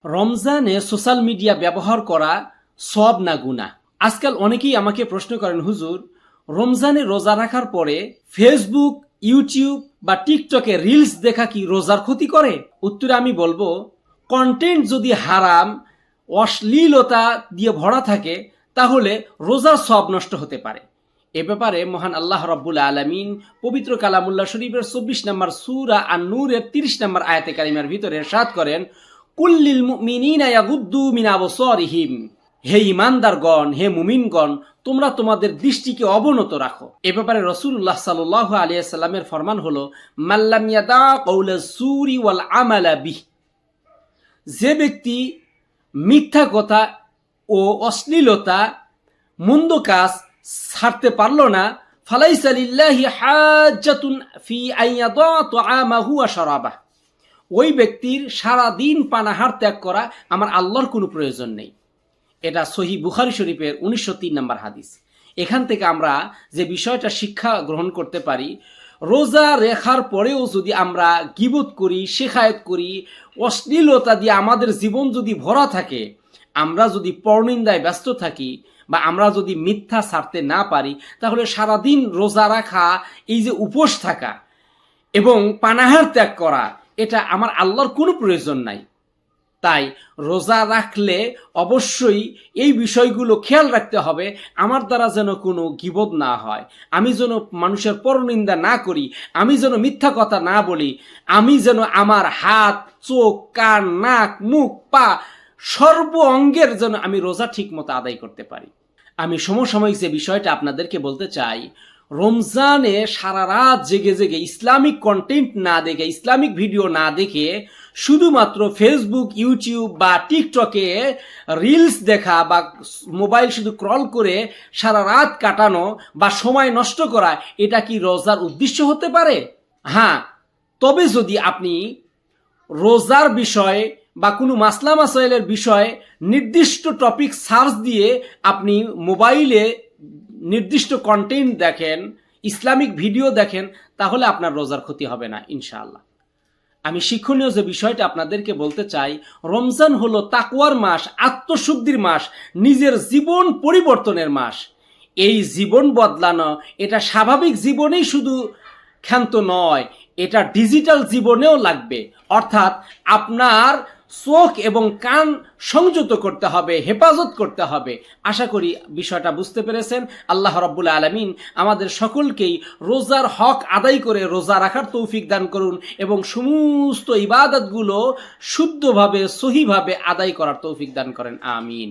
রমজানে social media ব্যবহার করা সওয়াব না গুনাহ? আজকাল অনেকেই আমাকে প্রশ্ন করেন, হুজুর, রমজানে রোজা রাখার পরে ফেসবুক, ইউটিউব বা টিকটকে রিলস দেখা কি রোজার ক্ষতি করে? উত্তরে আমি বলবো, কন্টেন্ট যদি হারাম, অশ্লীলতা দিয়ে ভরা থাকে, তাহলে রোজার সওয়াব নষ্ট হতে পারে। এ ব্যাপারে মহান আল্লাহ রাব্বুল আলামিন পবিত্র কালামুল্লাহ শরীফের 24 নম্বর সূরা আন-নূরের 30 নম্বর আয়াতে কারিমার ভিতরে ইরশাদ করেন, কুল্লিল মুমিনিনা ইয়াগুদ্দু মিন আবসারিহিম, হে ঈমানদারগণ, হে মুমিনগণ, তোমরা তোমাদের দৃষ্টিকে অবনত রাখো। এ ব্যাপারে রাসূলুল্লাহ সাল্লাল্লাহু আলাইহি সাল্লামের ফরমান হলো, মাল্লাম ইয়াদা কাউলাস সুরি ওয়াল আমালা বিহি, যে ব্যক্তি মিথ্যা কথা ও অশ্লীলতা, মন্দ কাজ ছাড়তে পারল না, ফালাইসা লিল্লাহি হাজ্জাতুন ফি আইয়াদা তুআমাহু ওয়া শারাবাহ, ওই ব্যক্তির সারা দিন পানাহার ত্যাগ করা আমার আল্লাহর কোনো প্রয়োজন নেই। এটা সহিহ বুখারী শরীফের 1903 নম্বর হাদিস। এখান থেকে আমরা যে বিষয়টা শিক্ষা গ্রহণ করতে পারি, রোজা রেখার পরেও যদি আমরা গীবত করি, শেখায়ত করি, অশ্লীলতা দিয়ে আমাদের জীবন যদি ভরা থাকে, আমরা যদি পরনিন্দায় ব্যস্ত থাকি বা আমরা যদি মিথ্যা ছাড়তে না পারি, তাহলে সারাদিন রোজা রাখা, এই যে উপোস থাকা এবং পানাহার ত্যাগ করা, এটা আমার আল্লাহর কোনো প্রয়োজন নাই। তাই রোজা রাখলে অবশ্যই এই বিষয়গুলো খেয়াল রাখতে হবে, আমার দ্বারা যেন কোনো গীবত না হয়, আমি যেন মানুষের পরনিন্দা না করি, আমি যেন মিথ্যা কথা না বলি, আমি যেন আমার হাত, চোখ, কান, নাক, মুখ, পা সর্ব অঙ্গের যেন আমি রোজা ঠিক মতো আদায় করতে পারি। আমি সমসাময়িক যে বিষয়টা আপনাদেরকে বলতে চাই, রমজানে সারা রাত জেগে জেগে ইসলামিক কন্টেন্ট না দেখে, ইসলামিক ভিডিও না দেখে, শুধুমাত্র ফেসবুক, ইউটিউব বা টিকটকে রিলস দেখা বা মোবাইল শুধু ক্রল করে সারা রাত কাটানো বা সময় নষ্ট করা, এটা কি রোজার উদ্দেশ্য হতে পারে? হ্যাঁ, তবে যদি আপনি রোজার বিষয় বা কোনো মাসলা মাসাইলের বিষয়ে নির্দিষ্ট টপিক সার্চ দিয়ে আপনি মোবাইলে নির্দিষ্ট কন্টেন্ট দেখেন, ইসলামিক ভিডিও দেখেন, তাহলে আপনার রোজার ক্ষতি হবে না ইনশাআল্লাহ। আমি শিক্ষণীয় যে বিষয়টা আপনাদেরকে বলতে চাই, রমজান হলো তাকওয়ার মাস, আত্মশুদ্ধির মাস, নিজের জীবন পরিবর্তনের মাস। এই জীবন বদলানো, এটা স্বাভাবিক জীবনেই শুধু ক্ষান্ত নয়, এটা ডিজিটাল জীবনেও লাগবে। অর্থাৎ আপনার চোখ এবং কান সংযত করতে হবে, হেফাজত করতে হবে। আশা করি বিষয়টা বুঝতে পেরেছেন। আল্লাহ রাব্বুল আলামিন আমাদের সকলকেই রোজার হক আদায় করে রোজা রাখার তৌফিক দান করুন এবং সমস্ত ইবাদতগুলো শুদ্ধভাবে, সহিভাবে আদায় করার তৌফিক দান করেন। আমিন।